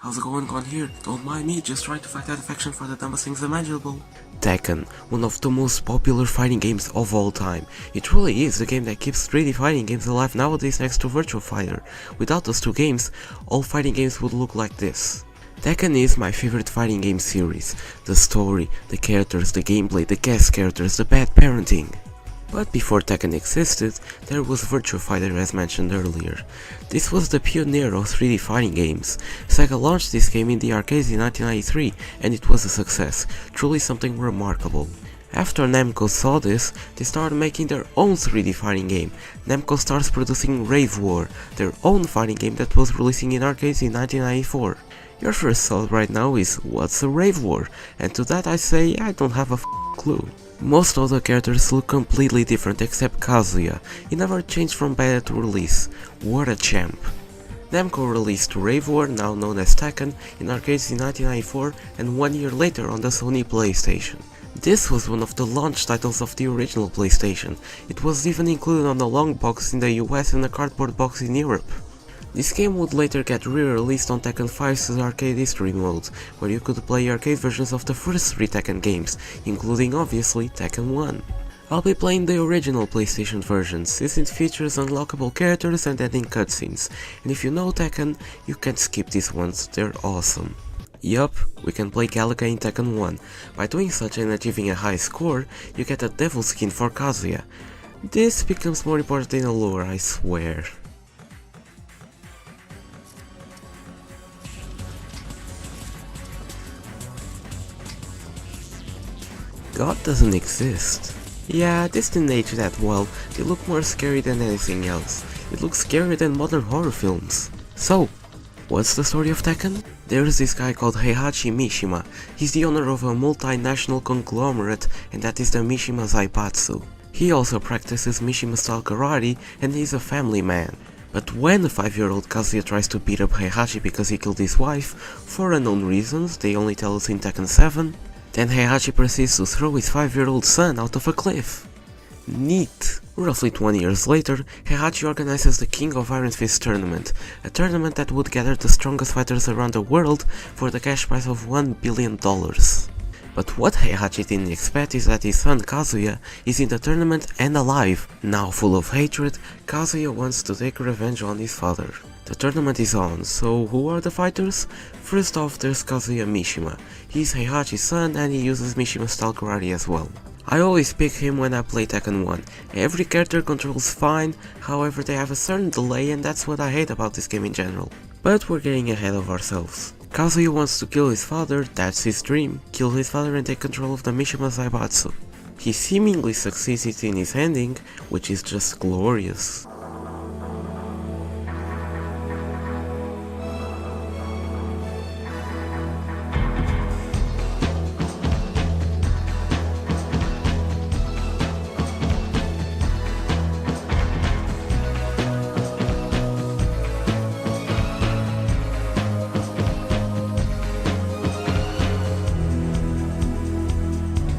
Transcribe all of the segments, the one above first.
How's it going on here? Don't mind me, just trying to fight that affection for the dumbest things imaginable. Tekken, one of the most popular fighting games of all time. It really is the game that keeps 3D fighting games alive nowadays next to Virtua Fighter. Without those two games, all fighting games would look like this. Tekken is my favorite fighting game series. The story, the characters, the gameplay, the guest characters, the bad parenting. But before Tekken existed, there was Virtua Fighter as mentioned earlier. This was the pioneer of 3D fighting games. Sega launched this game in the arcades in 1993 and it was a success, truly something remarkable. After Namco saw this, they started making their own 3D fighting game. Namco starts producing Rave War, their own fighting game that was releasing in arcades in 1994. Your first thought right now is, what's a Rave War? And to that I say, I don't have a clue. Most of the characters look completely different except Kazuya. He never changed from beta to release. What a champ. Namco released Rave War, now known as Tekken, in arcades in 1994 and 1 year later on the Sony PlayStation. This was one of the launch titles of the original PlayStation. It was even included on the long box in the US and a cardboard box in Europe. This game would later get re-released on Tekken 5's Arcade History mode, where you could play arcade versions of the first 3 Tekken games, including obviously Tekken 1. I'll be playing the original PlayStation version, since it features unlockable characters and ending cutscenes, and if you know Tekken, you can skip these ones, they're awesome. Yup, we can play Galaga in Tekken 1. By doing such and achieving a high score, you get a devil skin for Kazuya. This becomes more important in the lore, I swear. God doesn't exist. Yeah, this didn't age that well, they look more scary than anything else. It looks scarier than modern horror films. So, what's the story of Tekken? There's this guy called Heihachi Mishima. He's the owner of a multinational conglomerate, and that is the Mishima Zaibatsu. He also practices Mishima-style karate, and he's a family man. But when the 5-year-old Kazuya tries to beat up Heihachi because he killed his wife, for unknown reasons, they only tell us in Tekken 7, then Heihachi proceeds to throw his 5-year-old son out of a cliff. Neat! Roughly 20 years later, Heihachi organizes the King of Iron Fist tournament, a tournament that would gather the strongest fighters around the world for the cash prize of $1 billion. But what Heihachi didn't expect is that his son Kazuya is in the tournament and alive. Now full of hatred, Kazuya wants to take revenge on his father. The tournament is on, so who are the fighters? First off, there's Kazuya Mishima. He's Heihachi's son and he uses Mishima style karate as well. I always pick him when I play Tekken 1. Every character controls fine, however they have a certain delay and that's what I hate about this game in general. But we're getting ahead of ourselves. Kazuya wants to kill his father, that's his dream, kill his father and take control of the Mishima Zaibatsu. He seemingly succeeds in his ending, which is just glorious.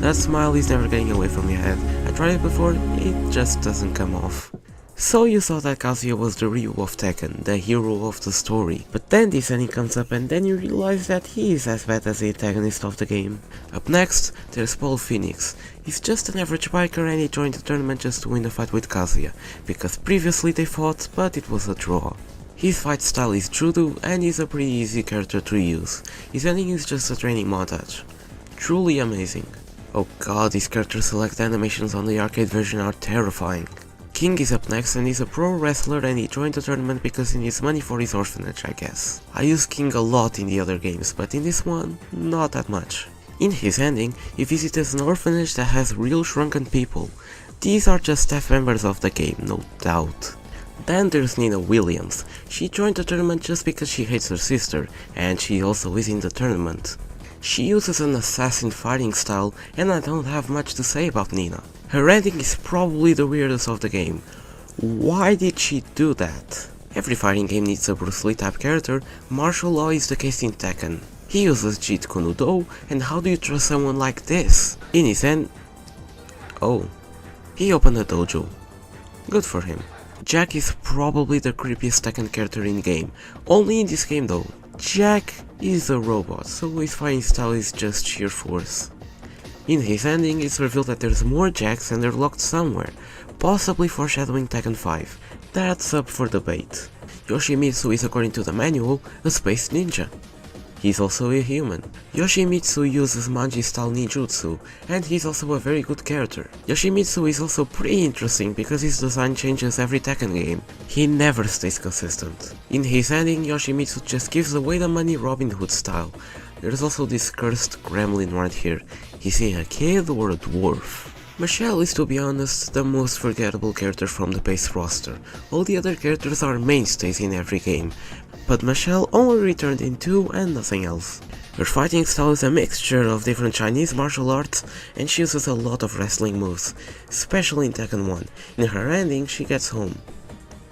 That smile is never getting away from your head. I tried it before, it just doesn't come off. So you thought that Kazuya was the Ryu of Tekken, the hero of the story. But then this ending comes up and then you realize that he is as bad as the antagonist of the game. Up next, there's Paul Phoenix. He's just an average biker and he joined the tournament just to win the fight with Kazuya, because previously they fought, but it was a draw. His fight style is judo and he's a pretty easy character to use. His ending is just a training montage. Truly amazing. Oh god, these character select animations on the arcade version are terrifying. King is up next and he's a pro wrestler and he joined the tournament because he needs money for his orphanage, I guess. I use King a lot in the other games, but in this one, not that much. In his ending, he visits an orphanage that has real shrunken people. These are just staff members of the game, no doubt. Then there's Nina Williams. She joined the tournament just because she hates her sister, and she also is in the tournament. She uses an assassin fighting style, and I don't have much to say about Nina. Her ending is probably the weirdest of the game. Why did she do that? Every fighting game needs a Bruce Lee type character. Martial law is the case in Tekken. He uses Jeet Kune Do, and how do you trust someone like this? In his end... oh. He opened a dojo. Good for him. Jack is probably the creepiest Tekken character in the game. Only in this game though. Jack is a robot, so his fighting style is just sheer force. In his ending, it's revealed that there's more Jacks and they're locked somewhere, possibly foreshadowing Tekken 5. That's up for debate. Yoshimitsu is, according to the manual, a space ninja. He's also a human. Yoshimitsu uses Manji-style ninjutsu, and he's also a very good character. Yoshimitsu is also pretty interesting because his design changes every Tekken game. He never stays consistent. In his ending, Yoshimitsu just gives away the money Robin Hood style. There's also this cursed gremlin right here. Is he a kid or a dwarf? Michelle is, to be honest, the most forgettable character from the base roster. All the other characters are mainstays in every game, but Michelle only returned in 2 and nothing else. Her fighting style is a mixture of different Chinese martial arts, and she uses a lot of wrestling moves, especially in Tekken 1. In her ending, she gets home.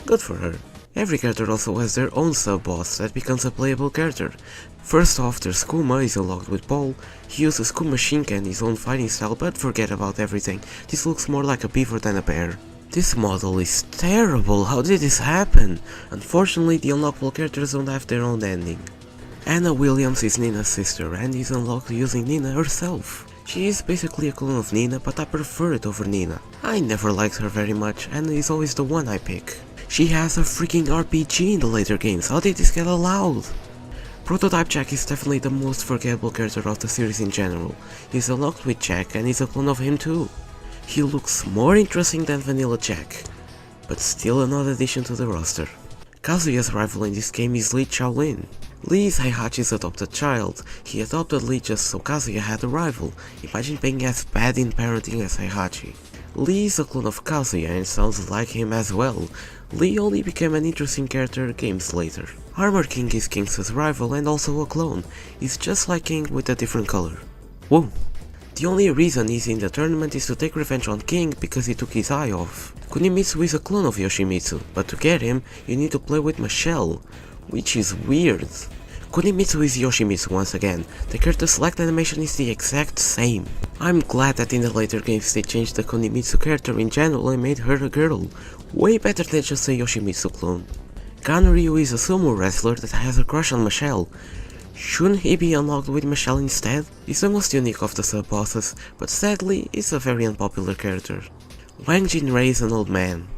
Good for her. Every character also has their own sub-boss that becomes a playable character. First off, there's Kuma, he's unlocked with Paul. He uses Kuma Shinken, his own fighting style, but forget about everything. This looks more like a beaver than a bear. This model is terrible, how did this happen? Unfortunately, the unlockable characters don't have their own ending. Anna Williams is Nina's sister and is unlocked using Nina herself. She is basically a clone of Nina, but I prefer it over Nina. I never liked her very much, and is always the one I pick. She has a freaking RPG in the later games, how did this get allowed? Prototype Jack is definitely the most forgettable character of the series in general. He's unlocked with Jack and he's a clone of him too. He looks more interesting than Vanilla Jack, but still an odd addition to the roster. Kazuya's rival in this game is Lee Shaolin. Lee is Heihachi's adopted child. He adopted Lee just so Kazuya had a rival. Imagine being as bad in parenting as Heihachi. Lee is a clone of Kazuya and sounds like him as well. Lee only became an interesting character games later. Armor King is King's rival and also a clone. He's just like King with a different color. Whoa. The only reason he's in the tournament is to take revenge on King because he took his eye off. Kunimitsu is a clone of Yoshimitsu, but to get him, you need to play with Michelle, which is weird. Kunimitsu is Yoshimitsu once again. The character select animation is the exact same. I'm glad that in the later games they changed the Kunimitsu character in general and made her a girl. Way better than just a Yoshimitsu clone. Ganryu is a sumo wrestler that has a crush on Michelle. Shouldn't he be unlocked with Michelle instead? He's the most unique of the sub-bosses, but sadly, he's a very unpopular character. Wang Jinrei is an old man.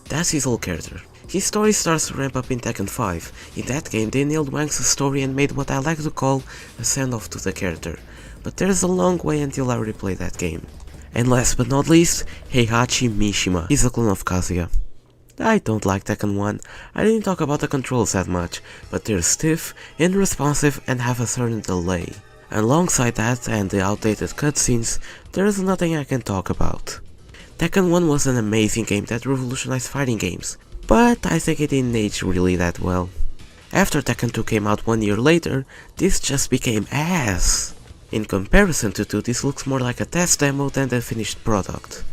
That's his old character. His story starts to ramp up in Tekken 5. In that game, they nailed Wang's story and made what I like to call a send-off to the character. But there's a long way until I replay that game. And last but not least, Heihachi Mishima is a clone of Kazuya. I don't like Tekken 1, I didn't talk about the controls that much, but they're stiff, unresponsive and have a certain delay. Alongside that and the outdated cutscenes, there's nothing I can talk about. Tekken 1 was an amazing game that revolutionized fighting games, but I think it didn't age really that well. After Tekken 2 came out 1 year later, this just became ass. In comparison to 2, this looks more like a test demo than the finished product.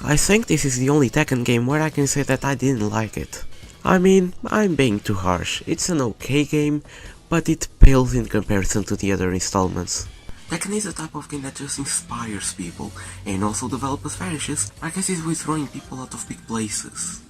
I think this is the only Tekken game where I can say that I didn't like it. I mean, I'm being too harsh, it's an okay game, but it pales in comparison to the other installments. Tekken is a type of game that just inspires people, and also developers vanishes, like I see with throwing people out of big places.